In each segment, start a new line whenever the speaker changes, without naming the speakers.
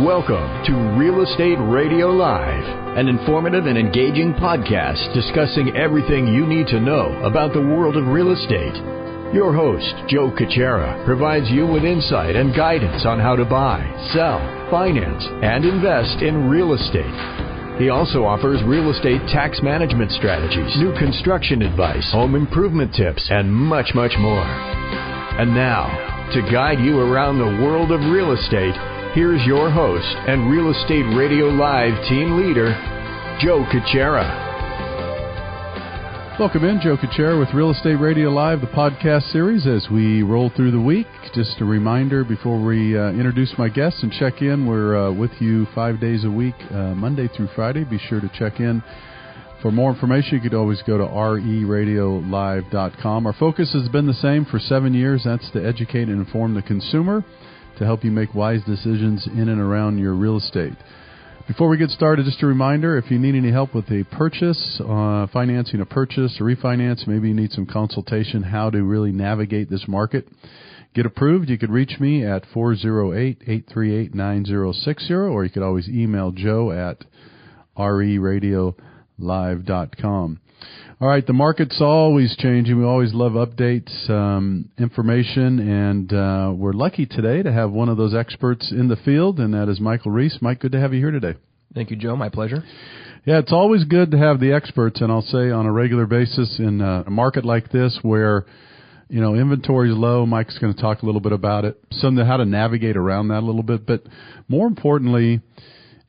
Welcome to Real Estate Radio Live, an informative and engaging podcast discussing everything you need to know about the world of real estate. Your host, Joe Caccera, provides you with insight and guidance on how to buy, sell, finance, and invest in real estate. He also offers real estate tax management strategies, new construction advice, home improvement tips, and much, much more. And now, to guide you around the world of real estate, here's your host and Real Estate Radio Live team leader, Joe Caccera.
Welcome in, Joe Caccera with Real Estate Radio Live, the podcast series as we roll through the week. Just a reminder before we introduce my guests and check in, we're with you 5 days a week, Monday through Friday. Be sure to check in. For more information, you could always go to reradiolive.com. Our focus has been the same for 7 years. That's to educate and inform the consumer, to help you make wise decisions in and around your real estate. Before we get started, just a reminder, if you need any help with a purchase, financing a purchase, or refinance, maybe you need some consultation how to really navigate this market, get approved, you could reach me at 408-838-9060, or you could always email Joe at reradiolive.com. All right, the market's always changing. We always love updates, information, and we're lucky today to have one of those experts in the field, and that is Michael Riese. Mike, good to have you here today.
Thank you, Joe. My pleasure.
Yeah, it's always good to have the experts, and I'll say on a regular basis in a market like this where, you know, inventory is low. Mike's going to talk a little bit about it, how to navigate around that a little bit, but more importantly,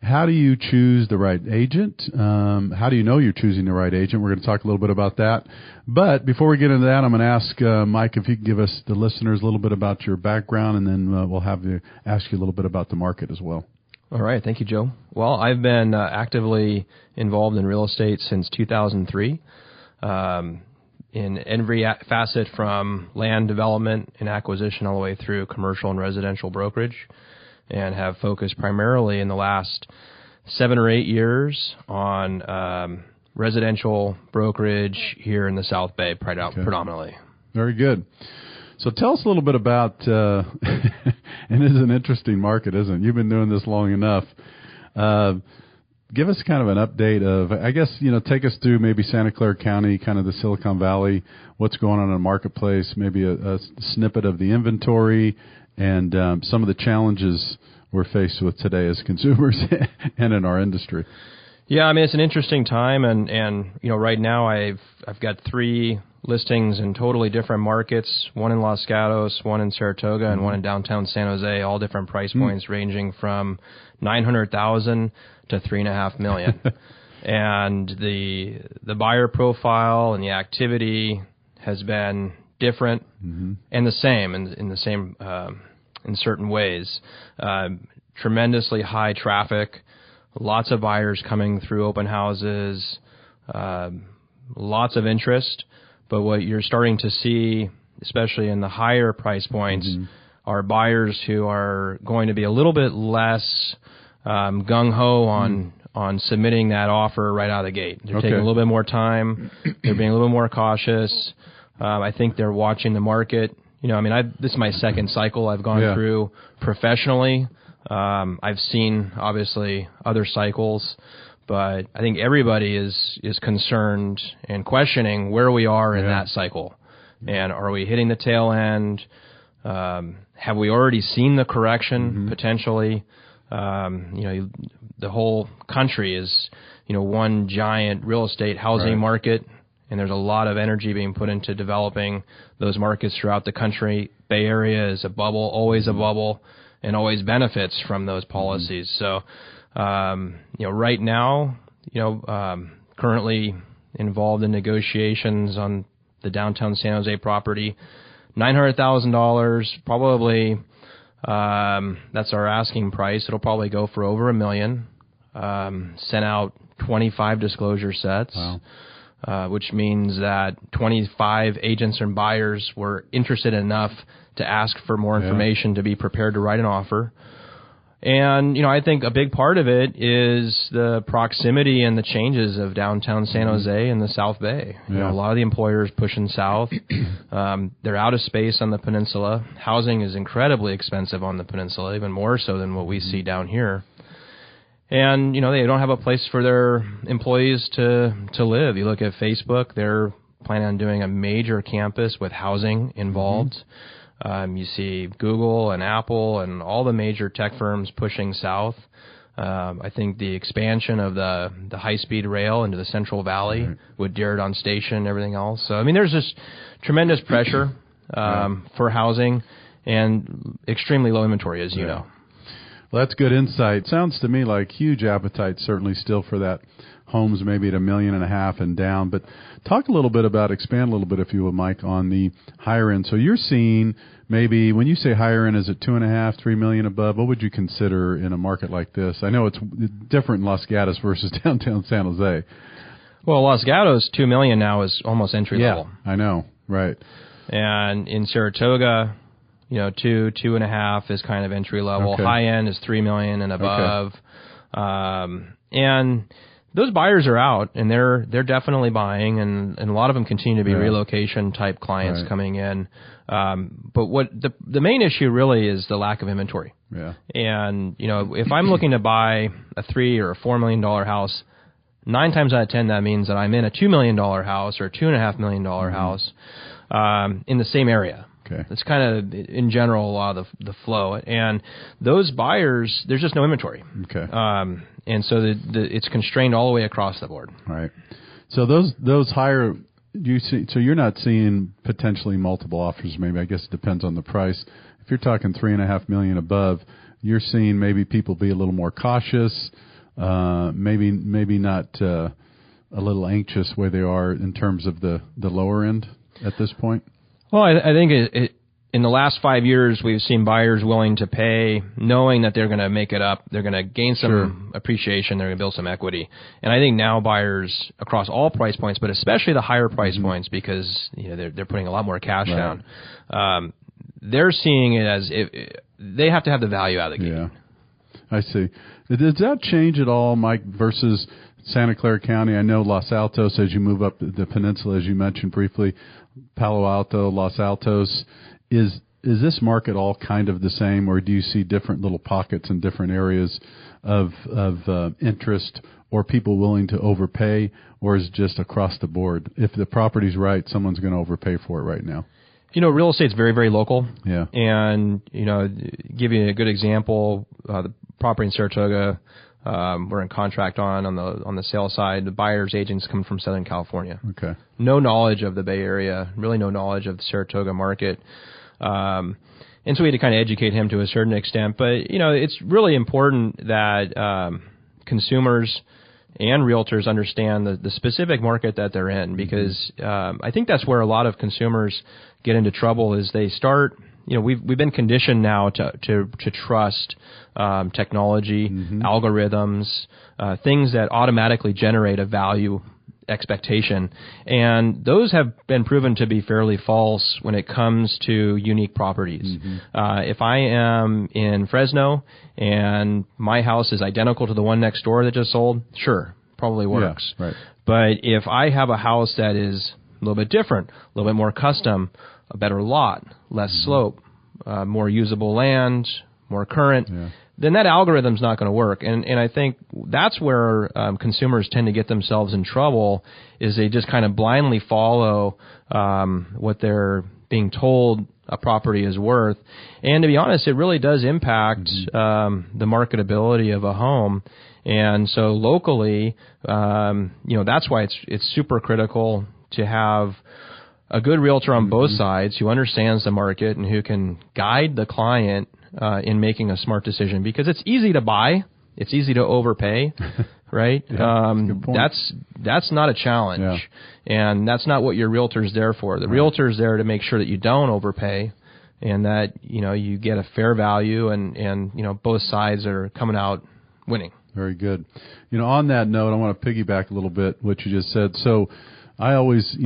how do you choose the right agent? How do you know you're choosing the right agent? We're going to talk a little bit about that. But before we get into that, I'm going to ask Mike if you could give us, the listeners, a little bit about your background, and then we'll have you ask you a little bit about the market as well.
All right. Thank you, Joe. Well, I've been actively involved in real estate since 2003 in every facet from land development and acquisition all the way through commercial and residential brokerage, and have focused primarily in the last 7 or 8 years on residential brokerage here in the South Bay predominantly. Very
good. So tell us a little bit about, and it is an interesting market, isn't it? You've been doing this long enough. Give us kind of an update of, I guess, take us through maybe Santa Clara County, kind of the Silicon Valley, what's going on in the marketplace, maybe a snippet of the inventory, and some of the challenges we're faced with today as consumers and in our industry.
Yeah, I mean, it's an interesting time, and right now I've got 3 listings in totally different markets, one in Los Gatos, one in Saratoga, and one in downtown San Jose, all different price points ranging from $900,000 to $3.5 million. And the buyer profile and the activity has been different and the same in certain ways. Tremendously high traffic, lots of buyers coming through open houses, lots of interest. But what you're starting to see, especially in the higher price points, are buyers who are going to be a little bit less gung-ho on submitting that offer right out of the gate. They're taking a little bit more time. They're being a little bit more cautious. I think they're watching the market. This is my second cycle I've gone through professionally. I've seen, obviously, other cycles, but I think everybody is concerned and questioning where we are in that cycle. And are we hitting the tail end? Have we already seen the correction, potentially? The whole country is, one giant real estate housing market, and there's a lot of energy being put into developing those markets throughout the country. Bay Area is a bubble, always a bubble, and always benefits from those policies. So, right now, currently involved in negotiations on the downtown San Jose property, $900,000, probably, that's our asking price. It'll probably go for over $1 million. Sent out 25 disclosure sets. Wow. Which means that 25 agents and buyers were interested enough to ask for more information to be prepared to write an offer. And, I think a big part of it is the proximity and the changes of downtown San Jose and the South Bay.
Yeah.
A lot of the employers pushing south. They're out of space on the peninsula. Housing is incredibly expensive on the peninsula, even more so than what we see down here. And, they don't have a place for their employees to live. You look at Facebook, they're planning on doing a major campus with housing involved. You see Google and Apple and all the major tech firms pushing south. I think the expansion of the high-speed rail into the Central Valley with Diridon Station and everything else. So, there's just tremendous pressure for housing and extremely low inventory, as you know.
Well, that's good insight. Sounds to me like huge appetite certainly still for that. Homes maybe at $1.5 million and down. But talk a little bit about, expand a little bit, if you will, Mike, on the higher end. So you're seeing maybe, when you say higher end, is it $2.5 million, $3 million above? What would you consider in a market like this? I know it's different in Los Gatos versus downtown San Jose.
Well, Los Gatos, $2 million now is almost entry level.
Yeah, I know, right.
And in Saratoga, $2.5 million is kind of entry level.
Okay.
High end is $3 million and above. Okay. And those buyers are out, and they're definitely buying, and a lot of them continue to be relocation type clients coming in. But what the main issue really is the lack of inventory.
Yeah. And
if I'm looking to buy a $3 or $4 million house, 9 times out of 10 that means that I'm in a $2 million house or a $2.5 million house in the same area.
Okay.
That's kind of, in general, a lot of the flow. And those buyers, there's just no inventory.
Okay.
And so it's constrained all the way across the board.
Right. So those higher, so you're not seeing potentially multiple offers. Maybe, I guess it depends on the price. If you're talking $3.5 million above, you're seeing maybe people be a little more cautious, maybe not a little anxious where they are in terms of the lower end at this point.
Well, I think in the last 5 years, we've seen buyers willing to pay, knowing that they're going to make it up, they're going to gain some appreciation, they're going to build some equity. And I think now buyers across all price points, but especially the higher price points, because they're putting a lot more cash down. They're seeing it as they have to have the value out of the gate.
Yeah, I see. Does that change at all, Mike, versus Santa Clara County? I know Los Altos, as you move up the peninsula, as you mentioned briefly, Palo Alto, Los Altos, is this market all kind of the same, or do you see different little pockets in different areas of interest, or people willing to overpay, or is it just across the board? If the property's right, someone's going to overpay for it right now.
Real estate's very, very local.
Yeah.
And, give you a good example, the property in Saratoga, we're in contract on the sale side. The buyer's agents come from Southern California.
Okay. No
knowledge of the Bay Area, really no knowledge of the Saratoga market. And so we had to kind of educate him to a certain extent. But, it's really important that consumers and realtors understand the specific market that they're in, because I think that's where a lot of consumers get into trouble is they start. We've been conditioned now to trust technology, algorithms, things that automatically generate a value expectation, and those have been proven to be fairly false when it comes to unique properties. If I am in Fresno and my house is identical to the one next door that just sold, sure, probably works.
Yeah, right.
But if I have a house that is a little bit different, a little bit more custom, a better lot, less slope, more usable land, more current, then that algorithm's not going to work. And I think that's where consumers tend to get themselves in trouble, is they just kind of blindly follow what they're being told a property is worth. And to be honest, it really does impact the marketability of a home. And so locally, that's why it's super critical to have a good realtor on both sides who understands the market and who can guide the client in making a smart decision, because it's easy to buy, it's easy to overpay, right? That's not a challenge, and that's not what your realtor's there for. The realtor's there to make sure that you don't overpay, and that you get a fair value, and both sides are coming out winning.
Very good. On that note, I want to piggyback a little bit what you just said. So I always,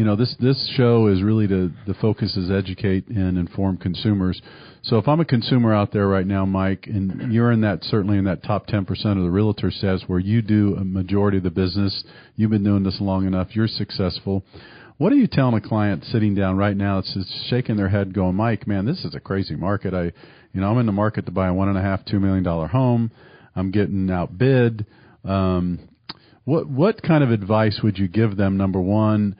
this show is really the focus is educate and inform consumers. So if I'm a consumer out there right now, Mike, and you're certainly in that top 10% of the realtor status where you do a majority of the business, you've been doing this long enough, you're successful. What are you telling a client sitting down right now that's just shaking their head going, Mike, man, this is a crazy market. I'm in the market to buy a $1.5-2 million home. I'm getting outbid. What kind of advice would you give them? Number one,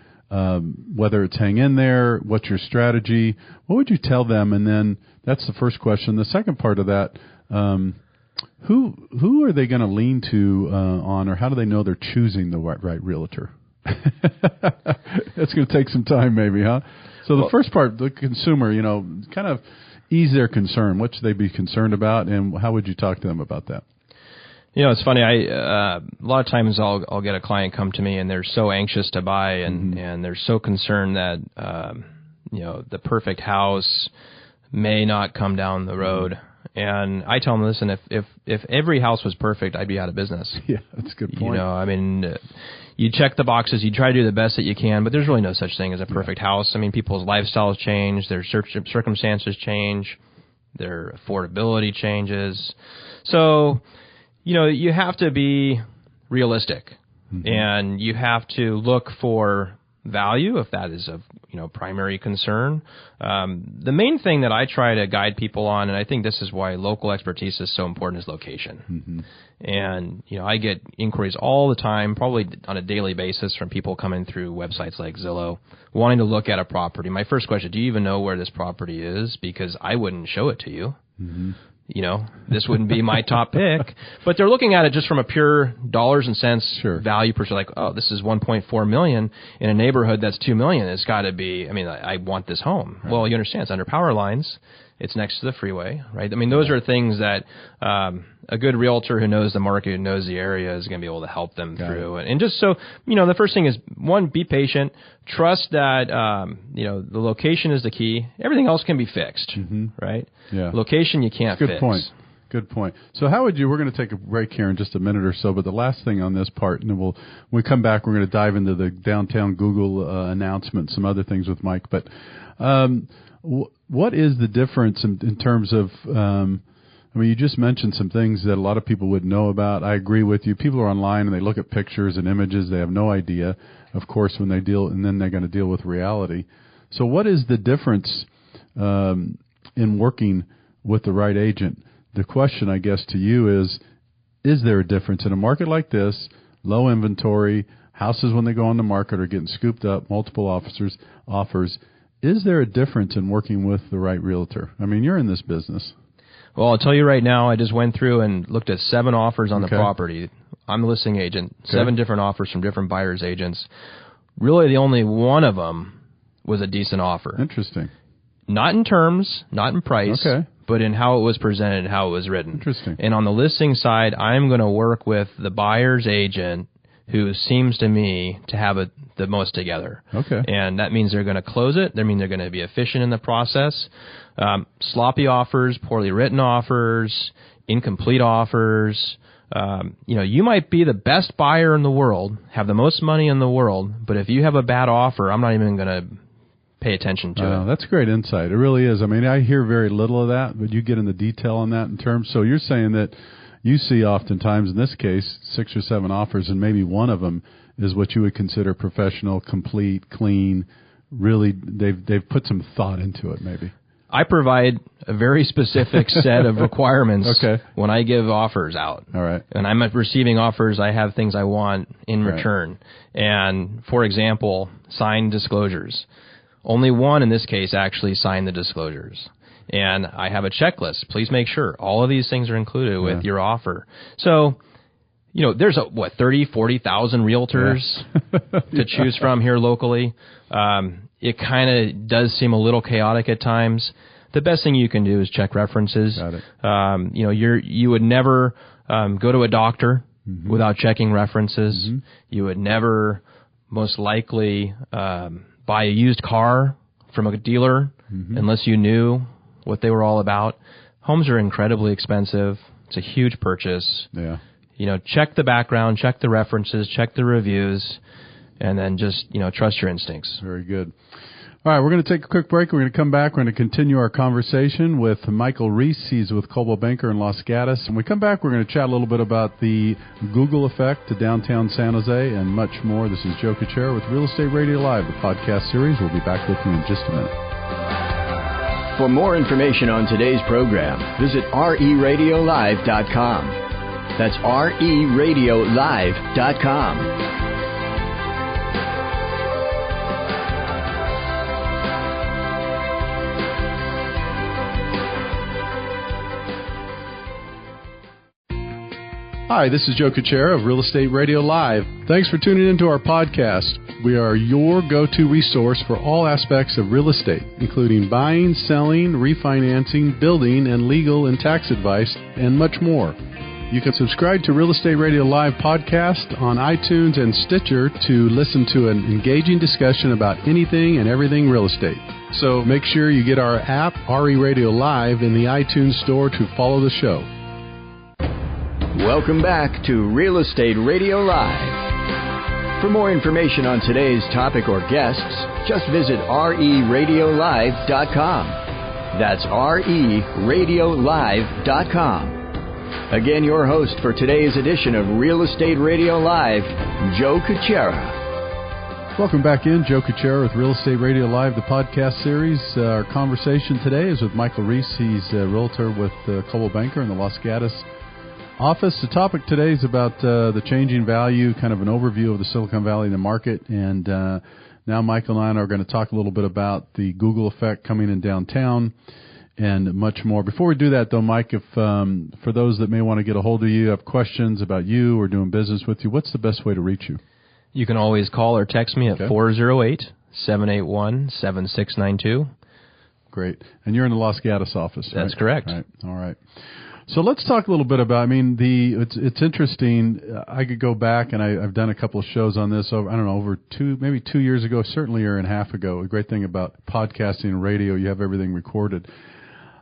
whether it's hang in there, what's your strategy? What would you tell them? And then that's the first question. The second part of that, who are they going to lean to on, or how do they know they're choosing the right realtor? That's going to take some time, maybe, huh? So the first part, the consumer, kind of ease their concern. What should they be concerned about, and how would you talk to them about that?
It's funny. A lot of times I'll get a client come to me and they're so anxious to buy and they're so concerned that the perfect house may not come down the road. And I tell them, listen, if every house was perfect, I'd be out of business.
Yeah, that's a good point.
You check the boxes, you try to do the best that you can, but there's really no such thing as a perfect house. People's lifestyles change, their circumstances change, their affordability changes. So, you have to be realistic, and you have to look for value if that is of primary concern. The main thing that I try to guide people on, and I think this is why local expertise is so important, is location. And I get inquiries all the time, probably on a daily basis, from people coming through websites like Zillow, wanting to look at a property. My first question: do you even know where this property is? Because I wouldn't show it to you. This wouldn't be my top pick, but they're looking at it just from a pure dollars and cents value perspective. Like, oh, this is $1.4 million in a neighborhood that's $2 million. It's got to be. I want this home. Right. Well, you understand, it's under power lines. It's next to the freeway, right? Those are things that a good realtor who knows the market, who knows the area, is going to be able to help them through. And just so, the first thing is, one, be patient. Trust that, the location is the key. Everything else can be fixed, right? Yeah. Location you can't fix.
Good point. So how would we're going to take a break here in just a minute or so, but the last thing on this part, and then when we come back, we're going to dive into the downtown Google announcement, some other things with Mike. But what is the difference in terms of, you just mentioned some things that a lot of people would know about. I agree with you. People are online and they look at pictures and images. They have no idea, of course, when they deal, and then they're going to deal with reality. So what is the difference in working with the right agent? The question, I guess, to you is there a difference in a market like this, low inventory, houses when they go on the market are getting scooped up, multiple offers? Is there a difference in working with the right realtor? You're in this business.
Well, I'll tell you right now, I just went through and looked at 7 offers on the property. I'm the listing agent. 7 different offers from different buyer's agents. Really, the only one of them was a decent offer.
Interesting.
Not in terms, not in price, but in how it was presented, how it was written.
Interesting.
And on the listing side, I'm going to work with the buyer's agent who seems to me to have the most together. Okay. And that means they're going to close it. That means they're going to be efficient in the process. Sloppy offers, poorly written offers, incomplete offers. You might be the best buyer in the world, have the most money in the world, but if you have a bad offer, I'm not even going to pay attention to it. That's
great insight. It really is. I hear very little of that, but you get into detail on that in terms. So you're saying that you see oftentimes, in this case, 6 or 7 offers, and maybe one of them is what you would consider professional, complete, clean. Really, they've put some thought into it, maybe.
I provide a very specific set of requirements when I give offers out.
All right.
And I'm receiving offers, I have things I want in return. And, for example, signed disclosures. Only one in this case actually signed the disclosures. And I have a checklist. Please make sure all of these things are included with your offer. So, there's 30, 40,000 realtors to choose from here locally. It kind of does seem a little chaotic at times. The best thing you can do is check references.
Got it.
You would never go to a doctor without checking references. You would never, most likely, buy a used car from a dealer unless you knew what they were all about. Homes are incredibly expensive. It's a huge purchase.
Yeah.
Check the background, check the references, check the reviews. and then just, trust your instincts.
Very good. All right, we're going to take a quick break. We're going to come back. We're going to continue our conversation with Michael Riese. He's with Coldwell Banker in Los Gatos. When we come back, we're going to chat a little bit about the Google effect to downtown San Jose and much more. This is Joe Kuchera with Real Estate Radio Live, the podcast series. We'll be back with you in just a minute.
For more information on today's program, visit reradiolive.com. That's reradiolive.com.
Hi, this is Joe Kuchera of Real Estate Radio Live. Thanks for tuning into our podcast. We are your go-to resource for all aspects of real estate, including buying, selling, refinancing, building, and legal and tax advice, and much more. You can subscribe to Real Estate Radio Live podcast on iTunes and Stitcher to listen to an engaging discussion about anything and everything real estate. So make sure you get our app, RE Radio Live, in the iTunes store to follow the show.
Welcome back to Real Estate Radio Live. For more information on today's topic or guests, just visit reradiolive.com. That's reradiolive.com. Again, your host for today's edition of Real Estate Radio Live, Joe Kuchera.
Welcome back in. Joe Kuchera with Real Estate Radio Live, the podcast series. Our conversation today is with Michael Riese. He's a realtor with Coldwell Banker in the Los Gatos office. The topic today is about the changing value, kind of an overview of the Silicon Valley and the market. And now Michael and I are going to talk a little bit about the Google effect coming in downtown and much more. Before we do that, though, Mike, if for those that may want to get a hold of you, have questions about you or doing business with you, what's the best way to reach you?
You can always call or text me at 408-781-7692.
Great. And you're in the Los Gatos office, right?
That's correct.
All right. So let's talk a little bit about, it's interesting. I could go back, and I've done a couple of shows on this over 2 years ago, certainly a year and a half ago. The great thing about podcasting and radio, you have everything recorded.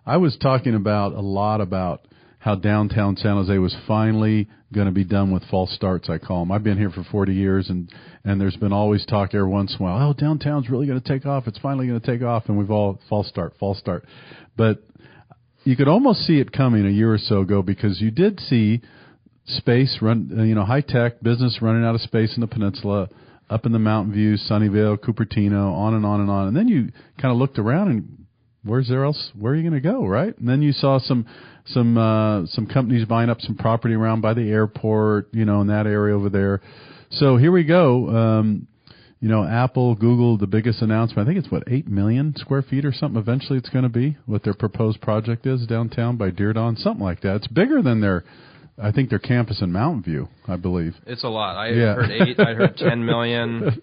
I was talking a lot about how downtown San Jose was finally going to be done with false starts, I call them. I've been here for 40 years, and there's been always talk every once in a while, downtown's really going to take off. It's finally going to take off, and we've all false start. But you could almost see it coming a year or so ago, because you did see space run, high-tech business running out of space in the peninsula, up in the Mountain View, Sunnyvale, Cupertino, on and on and on. And then you kind of looked around and where are you going to go, right? And then you saw some companies buying up some property around by the airport, in that area over there. So here we go. Apple, Google, the biggest announcement, I think it's 8 million square feet or something eventually it's going to be, what their proposed project is downtown by Deardawn, something like that. It's bigger than their campus in Mountain View, I believe.
It's a lot. I heard 8, I heard 10 million.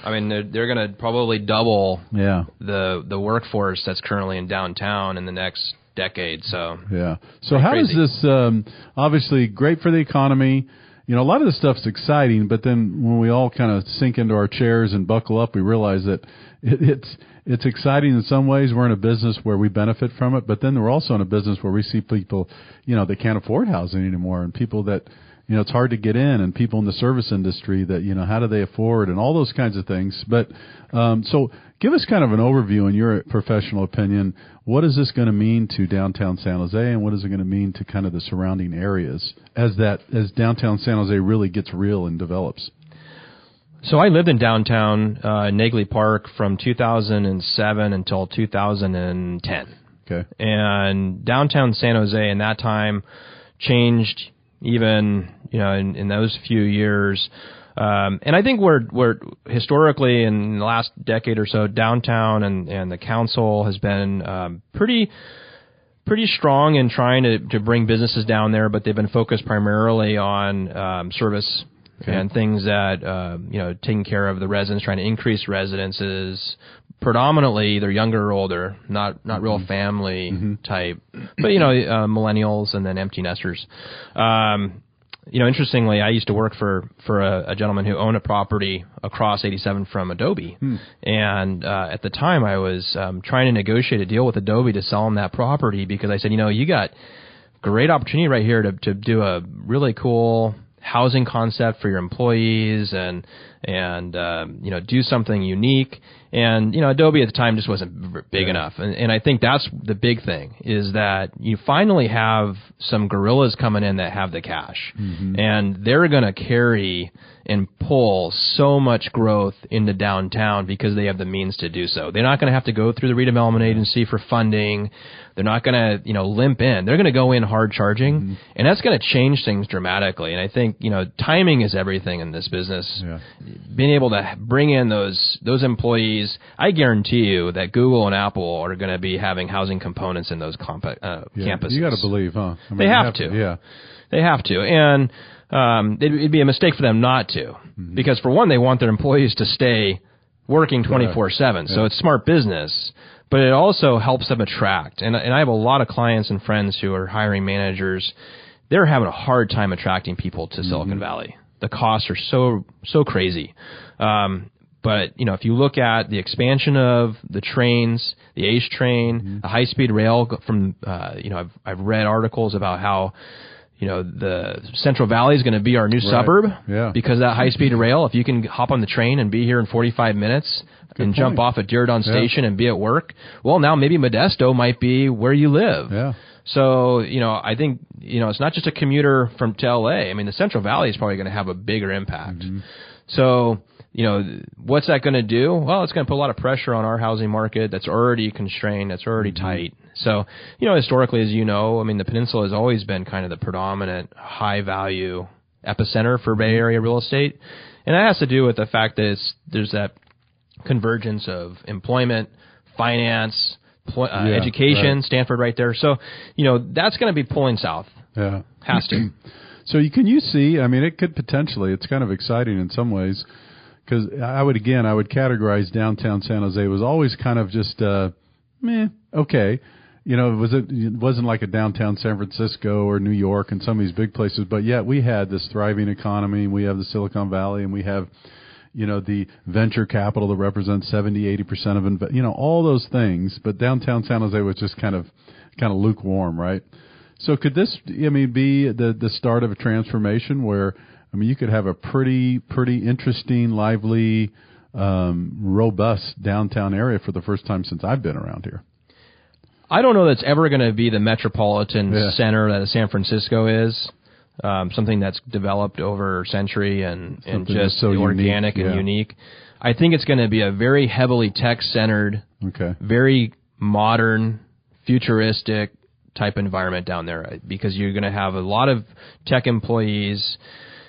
They're going to probably double the workforce that's currently in downtown in the next decade. So how
crazy. Does this, obviously great for the economy. A lot of this stuff's exciting, but then when we all kind of sink into our chairs and buckle up, we realize that it's exciting in some ways. We're in a business where we benefit from it, but then we're also in a business where we see people, that can't afford housing anymore, and people that, it's hard to get in, and people in the service industry that, how do they afford, and all those kinds of things. But so give us kind of an overview, in your professional opinion. What is this going to mean to downtown San Jose, and what is it going to mean to kind of the surrounding areas as downtown San Jose really gets real and develops?
So I lived in downtown Nagley Park from 2007 until 2010.
Okay.
And downtown San Jose in that time changed even, in those few years. And I think we're historically in the last decade or so, downtown and the council has been pretty strong in trying to bring businesses down there, but they've been focused primarily on service and things that taking care of the residents, trying to increase residences. Predominantly, they're younger or older, not real family type, but millennials and then empty nesters. Interestingly, I used to work for a gentleman who owned a property across 87 from Adobe. And at the time, I was trying to negotiate a deal with Adobe to sell him that property, because I said, you got great opportunity right here to do a really cool housing concept for your employees, and and do something unique. And Adobe at the time just wasn't big enough, and I think that's the big thing, is that you finally have some gorillas coming in that have the cash, and they're going to carry and pull so much growth into downtown because they have the means to do so. They're not going to have to go through the redevelopment agency for funding. They're not going to, limp in. They're going to go in hard charging, and that's going to change things dramatically. And I think, timing is everything in this business. Yeah. Being able to bring in those employees, I guarantee you that Google and Apple are going to be having housing components in those campuses.
You got to believe, huh? I mean,
they have to.
Yeah.
They have to. And it'd be a mistake for them not to, because for one, they want their employees to stay working 24/7. So it's smart business, but it also helps them attract. And I have a lot of clients and friends who are hiring managers. They're having a hard time attracting people to Silicon Valley. The costs are so crazy. But, if you look at the expansion of the trains, the H train, the high-speed rail from, I've read articles about how, the Central Valley is going to be our new suburb because of that high-speed rail. If you can hop on the train and be here in 45 minutes and jump off at Diridon Station and be at work, well, now maybe Modesto might be where you live. Yeah. So, I think, it's not just a commuter to L.A. I mean, the Central Valley is probably going to have a bigger impact. So, what's that going to do? Well, it's going to put a lot of pressure on our housing market that's already constrained, that's already tight. So, historically, as you know, I mean, the peninsula has always been kind of the predominant high-value epicenter for Bay Area real estate. And that has to do with the fact that there's that convergence of employment, finance, education, Stanford right there. So, that's going to be pulling south. Yeah. Has to.
So can you see, I mean, it could potentially, it's kind of exciting in some ways, because I would categorize downtown San Jose was always kind of just, okay. It wasn't like a downtown San Francisco or New York and some of these big places, but yet we had this thriving economy. We have the Silicon Valley, and we have, the venture capital that represents 70-80% of, all those things. But downtown San Jose was just kind of lukewarm, right? So could this, be the start of a transformation where, you could have a pretty interesting, lively, robust downtown area for the first time since I've been around here.
I don't know that's ever going to be the metropolitan center that San Francisco is. Something that's developed over a century and just so organic and unique. I think it's going to be a very heavily tech-centered, very modern, futuristic type environment down there, because you're going to have a lot of tech employees.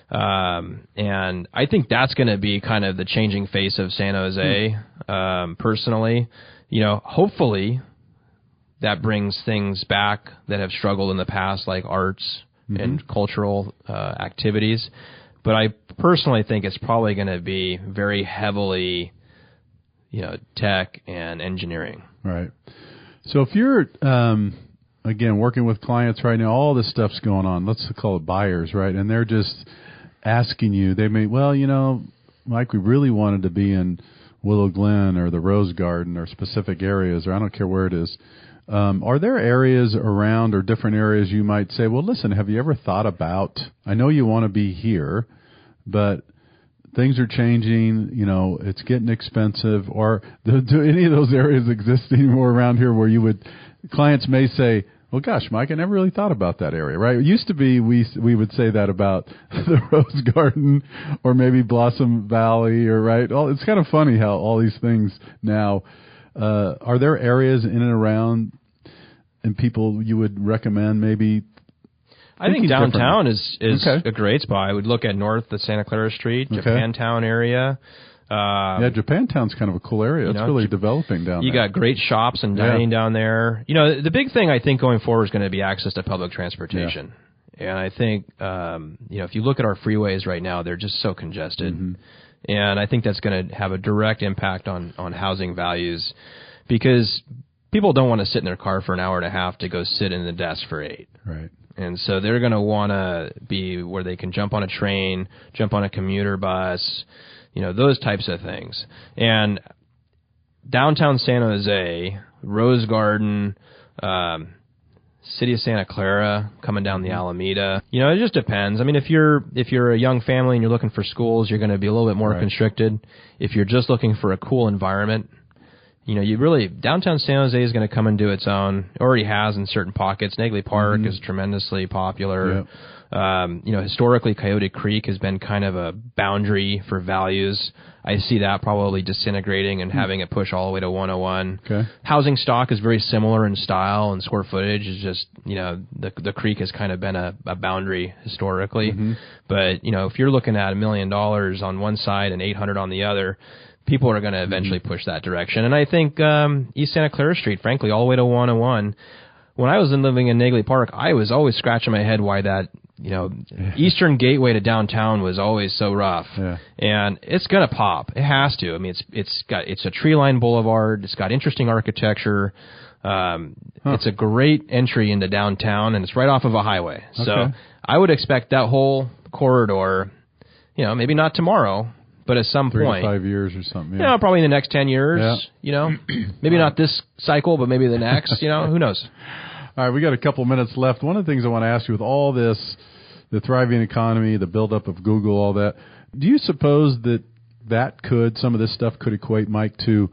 And I think that's going to be kind of the changing face of San Jose, personally. Hopefully that brings things back that have struggled in the past, like arts and cultural activities. But I personally think it's probably going to be very heavily, tech and engineering.
Right. So if you're, again, working with clients right now, all this stuff's going on. Let's call it buyers, right? And they're just asking you, they may, Mike, we really wanted to be in Willow Glen or the Rose Garden or specific areas, or I don't care where it is. Are there areas around or different areas you might say, well, listen, have you ever thought about, I know you want to be here, but things are changing, it's getting expensive, or do any of those areas exist anymore around here where clients may say, well, gosh, Mike, I never really thought about that area, right? It used to be we would say that about the Rose Garden or maybe Blossom Valley, or right? It's kind of funny how all these things now, are there areas in and around and people you would recommend maybe?
I think downtown is a great spot. I would look at north of Santa Clara Street, Japantown area.
Japantown's kind of a cool area. It's really developing down there.
You got great shops and dining down there. The big thing I think going forward is going to be access to public transportation. Yeah. And I think, if you look at our freeways right now, they're just so congested. And I think that's going to have a direct impact on housing values, because people don't want to sit in their car for an hour and a half to go sit in the desk for 8. Right. And so they're going to want to be where they can jump on a train, jump on a commuter bus, those types of things. And downtown San Jose, Rose Garden, City of Santa Clara, coming down the Alameda. It just depends. I mean, if you're a young family and you're looking for schools, you're going to be a little bit more constricted. If you're just looking for a cool environment, downtown San Jose is going to come and do its own. It already has in certain pockets. Negley Park is tremendously popular. Yep. Historically, Coyote Creek has been kind of a boundary for values. I see that probably disintegrating and having it push all the way to 101.
Okay.
Housing stock is very similar in style and square footage. Is just, the creek has kind of been a boundary historically. But, if you're looking at $1 million on one side and 800 on the other, people are going to eventually push that direction. And I think East Santa Clara Street, frankly, all the way to 101, when I was living in Negley Park, I was always scratching my head why that Eastern Gateway to downtown was always so rough. Yeah. And it's going to pop. It has to. I mean, it's a tree-lined boulevard. It's got interesting architecture. It's a great entry into downtown, and it's right off of a highway. Okay. So I would expect that whole corridor, maybe not tomorrow, but at some
3
point.
to 5 years or something. Yeah.
Probably in the next 10 years. Yeah. Maybe not this cycle, but maybe the next. Who knows?
All right, we got a couple minutes left. One of the things I want to ask you with all this, the thriving economy, the buildup of Google, all that, do you suppose that some of this stuff could equate, Mike, to,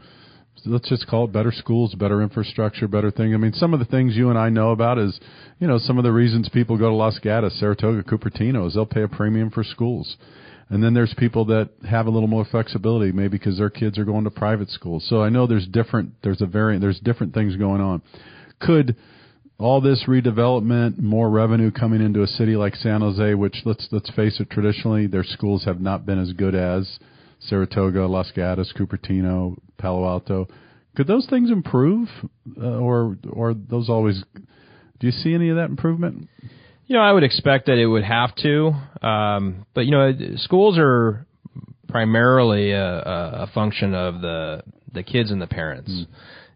let's just call it better schools, better infrastructure, better thing? I mean, some of the things you and I know about is, some of the reasons people go to Los Gatos, Saratoga, Cupertino is they'll pay a premium for schools. And then there's people that have a little more flexibility, maybe because their kids are going to private schools. So I know there's different things going on. Could all this redevelopment, more revenue coming into a city like San Jose, which let's face it, traditionally their schools have not been as good as Saratoga, Los Gatos, Cupertino, Palo Alto. Could those things improve, or those always? Do you see any of that improvement?
I would expect that it would have to, but schools are primarily a function of the kids and the parents.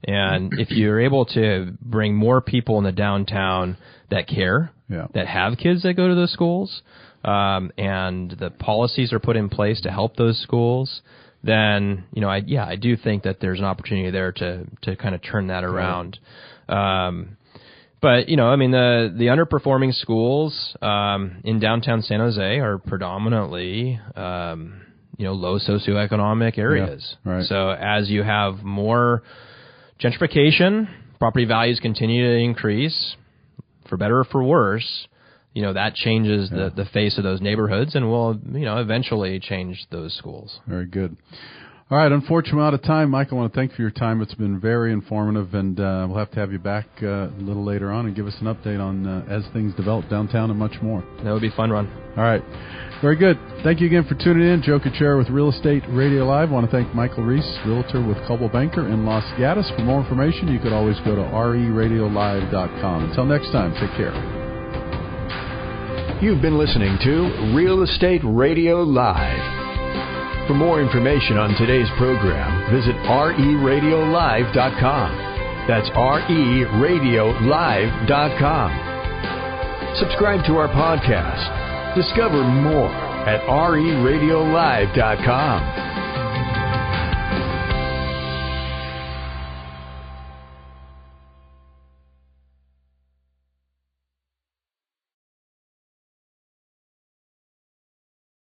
And if you're able to bring more people in the downtown that care, that have kids that go to those schools, and the policies are put in place to help those schools, then, I do think that there's an opportunity there to kind of turn that around. But, the underperforming schools in downtown San Jose are predominantly, low socioeconomic areas. Yeah, right. So as you have more gentrification, property values continue to increase, for better or for worse, that changes the face of those neighborhoods and will, eventually change those schools.
Very good. All right, unfortunately, we're out of time. Mike, I want to thank you for your time. It's been very informative, and we'll have to have you back a little later on and give us an update on as things develop downtown and much more.
That would be a fun run.
All right. Very good. Thank you again for tuning in. Joe Kuchera with Real Estate Radio Live. I want to thank Michael Riese, Realtor with Coldwell Banker in Los Gatos. For more information, you could always go to reradiolive.com. Until next time, take care.
You've been listening to Real Estate Radio Live. For more information on today's program, visit reradiolive.com. That's reradiolive.com. Subscribe to our podcast. Discover more at reradiolive.com.